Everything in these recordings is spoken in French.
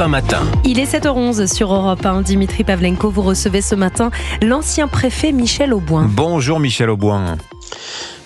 Un matin. Il est 7h11 sur Europe 1. Dimitri Pavlenko, vous recevez ce matin l'ancien préfet Michel Auboin. Bonjour Michel Auboin.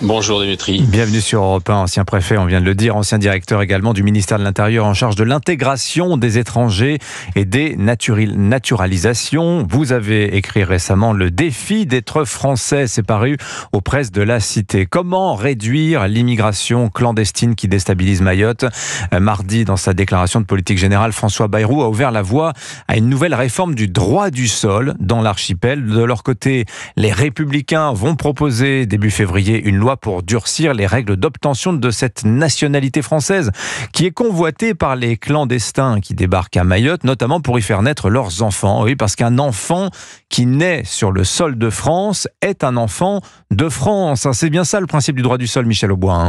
Bonjour Dimitri. Bienvenue sur Europe 1, ancien préfet, on vient de le dire, ancien directeur également du ministère de l'Intérieur en charge de l'intégration des étrangers et des naturalisations. Vous avez écrit récemment Le défi d'être français, c'est paru aux presses de la Cité. Comment réduire l'immigration clandestine qui déstabilise Mayotte ? Mardi, dans sa déclaration de politique générale, François Bayrou a ouvert la voie à une nouvelle réforme du droit du sol dans l'archipel. De leur côté, les Républicains vont proposer début février une loi pour durcir les règles d'obtention de cette nationalité française qui est convoitée par les clandestins qui débarquent à Mayotte, notamment pour y faire naître leurs enfants. Oui, parce qu'un enfant qui naît sur le sol de France est un enfant de France. C'est bien ça le principe du droit du sol, Michel Auboin.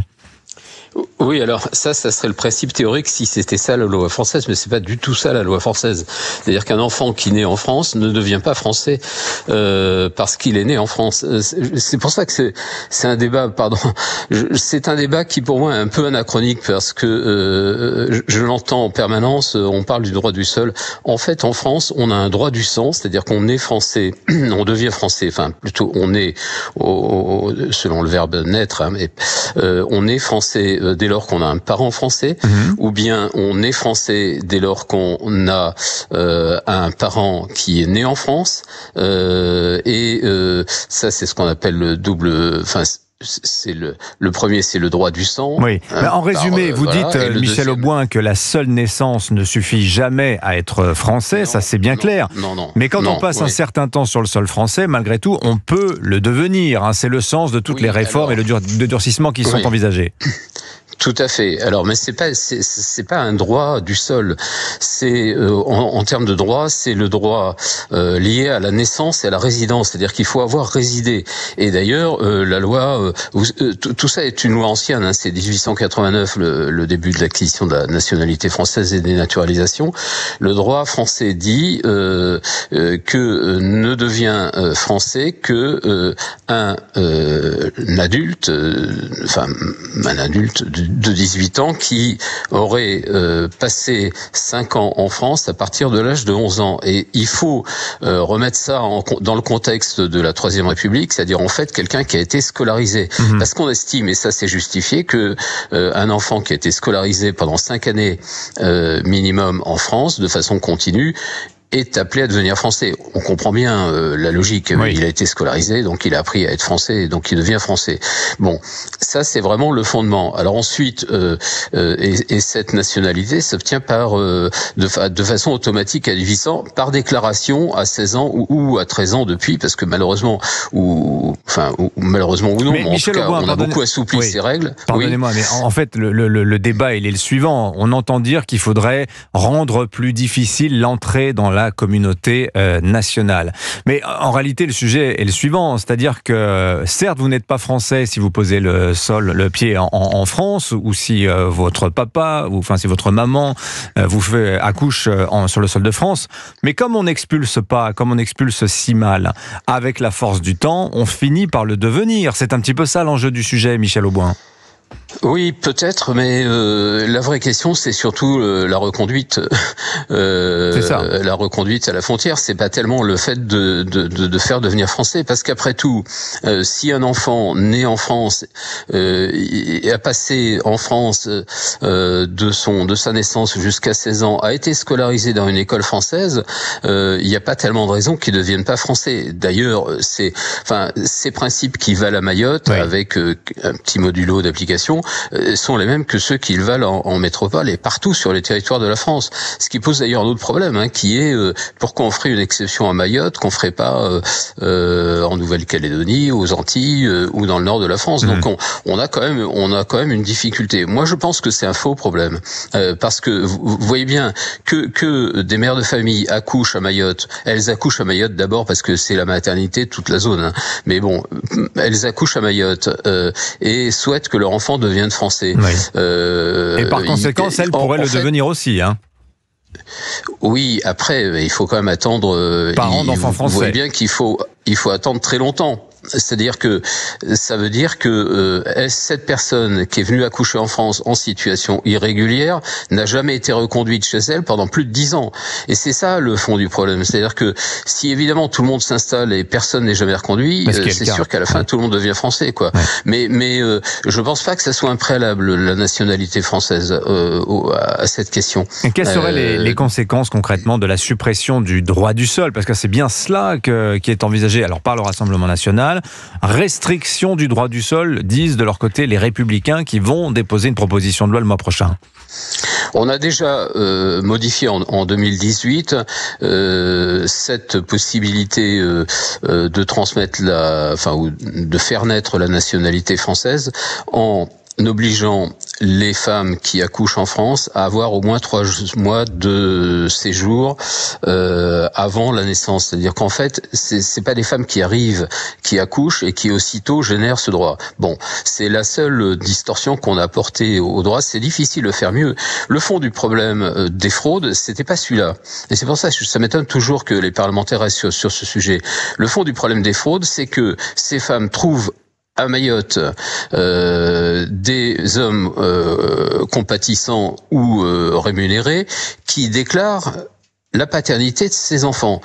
Oui, alors ça serait le principe théorique si c'était ça la loi française, mais c'est pas du tout ça la loi française. C'est-à-dire qu'un enfant qui naît en France ne devient pas français parce qu'il est né en France. C'est pour ça que c'est un débat, c'est un débat qui pour moi est un peu anachronique parce que je l'entends en permanence. On parle du droit du sol. En fait, en France, on a un droit du sang, c'est-à-dire qu'on est français, on devient français. Enfin, plutôt, on est selon le verbe naître, hein, mais on est français dès lors qu'on a un parent français, ou bien on est français dès lors qu'on a un parent qui est né en France, et ça c'est ce qu'on appelle le double. Enfin, c'est le premier, c'est le droit du sang. Oui. En résumé, vous dites, Michel Auboin, que la seule naissance ne suffit jamais à être français, ça c'est bien clair. Non. Mais quand on passe un certain temps sur le sol français, malgré tout, on peut le devenir. C'est le sens de toutes les réformes et de durcissement qui sont envisagées. Tout à fait. Alors, mais c'est pas un droit du sol. C'est en termes de droit, c'est le droit lié à la naissance et à la résidence. C'est-à-dire qu'il faut avoir résidé. Et d'ailleurs, la loi, tout ça est une loi ancienne. Hein, c'est 1889, le début de l'acquisition de la nationalité française et des naturalisations. Le droit français dit que ne devient français que un adulte, un adulte de 18 ans qui aurait passé 5 ans en France à partir de l'âge de 11 ans. Et il faut remettre ça dans le contexte de la Troisième République, c'est-à-dire en fait quelqu'un qui a été scolarisé. Parce qu'on estime, et ça c'est justifié, que un enfant qui a été scolarisé pendant 5 années minimum en France, de façon continue, est appelé à devenir français. On comprend bien la logique. Oui. Il a été scolarisé, donc il a appris à être français, donc il devient français. Bon, ça c'est vraiment le fondement. Alors ensuite, et cette nationalité s'obtient par de façon automatique à 18 ans, par déclaration à 16 ans ou à 13 ans depuis, parce que malheureusement ou non, mais en tout cas, on a beaucoup assoupli ces règles. Pardonnez-moi, mais en fait le débat il est le suivant. On entend dire qu'il faudrait rendre plus difficile l'entrée dans la communauté nationale. Mais en réalité, le sujet est le suivant, c'est-à-dire que certes, vous n'êtes pas français si vous posez le pied en France, ou si votre papa, ou si votre maman accouche sur le sol de France, mais comme on n'expulse si mal avec la force du temps, on finit par le devenir. C'est un petit peu ça l'enjeu du sujet, Michel Auboin. Oui, peut-être, mais la vraie question, c'est surtout la reconduite. C'est ça. La reconduite à la frontière, c'est pas tellement le fait de faire devenir français, parce qu'après tout, si un enfant né en France a passé en France de sa naissance jusqu'à 16 ans, a été scolarisé dans une école française, il n'y a pas tellement de raisons qu'il ne devienne pas français. D'ailleurs, ces principes qui valent à Mayotte, avec un petit modulo d'application, sont les mêmes que ceux qui valent en métropole et partout sur les territoires de la France. Ce qui pose d'ailleurs un autre problème, qui est pourquoi on ferait une exception à Mayotte qu'on ferait pas en Nouvelle-Calédonie, aux Antilles ou dans le nord de la France. Donc on a quand même une difficulté. Moi je pense que c'est un faux problème parce que vous voyez bien que des mères de famille accouchent à Mayotte. Elles accouchent à Mayotte d'abord parce que c'est la maternité de toute la zone. Mais bon, elles accouchent à Mayotte et souhaitent que leur enfant devienne français. Oui. Et par conséquent, elles pourraient le devenir aussi. Oui, après, il faut quand même attendre. Parents d'enfants français. Vous voyez bien qu'il faut attendre très longtemps. C'est-à-dire que ça veut dire que cette personne qui est venue accoucher en France en situation irrégulière n'a jamais été reconduite chez elle pendant plus de 10 ans. Et c'est ça le fond du problème. C'est-à-dire que si évidemment tout le monde s'installe et personne n'est jamais reconduit, c'est sûr qu'à la fin tout le monde devient français, quoi. Ouais. Mais je pense pas que ça soit un préalable, la nationalité française, à cette question. Et quelles seraient les conséquences concrètement de la suppression du droit du sol? Parce que c'est bien cela qui est envisagé alors par le Rassemblement national. Restriction du droit du sol, disent de leur côté les Républicains qui vont déposer une proposition de loi le mois prochain. On a déjà modifié en 2018 cette possibilité de transmettre ou de faire naître la nationalité française en obligeant les femmes qui accouchent en France à avoir au moins 3 mois de séjour avant la naissance. C'est-à-dire qu'en fait, c'est pas des femmes qui arrivent, qui accouchent et qui aussitôt génèrent ce droit. Bon, c'est la seule distorsion qu'on a apportée au droit. C'est difficile de faire mieux. Le fond du problème des fraudes, c'était pas celui-là. Et c'est pour ça que ça m'étonne toujours que les parlementaires restent sur ce sujet. Le fond du problème des fraudes, c'est que ces femmes trouvent à Mayotte des hommes compatissants ou rémunérés qui déclarent la paternité de ses enfants,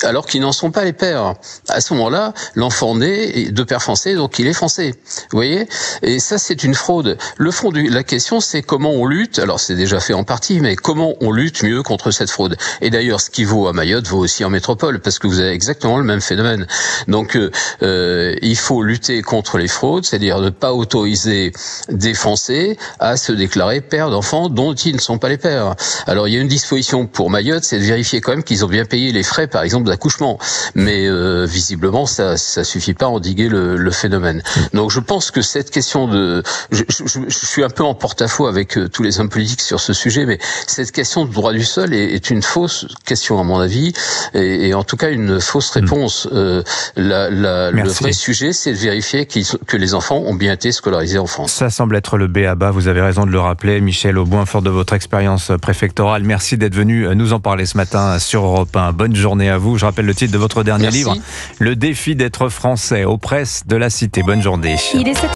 alors qu'ils n'en sont pas les pères. À ce moment-là, l'enfant naît de père français, donc il est français. Vous voyez ? Et ça, c'est une fraude. Le fond de la question, c'est comment on lutte. Alors, c'est déjà fait en partie, mais comment on lutte mieux contre cette fraude. Et d'ailleurs, ce qui vaut à Mayotte vaut aussi en métropole, parce que vous avez exactement le même phénomène. Donc, il faut lutter contre les fraudes, c'est-à-dire ne pas autoriser des Français à se déclarer pères d'enfants dont ils ne sont pas les pères. Alors, il y a une disposition pour Mayotte, c'est de vérifier quand même qu'ils ont bien payé les frais, par exemple, d'accouchement. Mais visiblement, ça suffit pas à endiguer le phénomène. Donc, je pense que cette question je suis un peu en porte-à-faux avec tous les hommes politiques sur ce sujet, mais cette question du droit du sol est une fausse question, à mon avis, et en tout cas une fausse réponse. Le vrai sujet, c'est de vérifier que les enfants ont bien été scolarisés en France. Ça semble être le b.a.-ba, vous avez raison de le rappeler. Michel Auboin, fort de votre expérience préfectorale, merci d'être venu nous en parler ce matin sur Europe 1. Bonne journée à vous. Je rappelle le titre de votre dernier livre, Le défi d'être français, aux presses de la Cité. Bonne journée.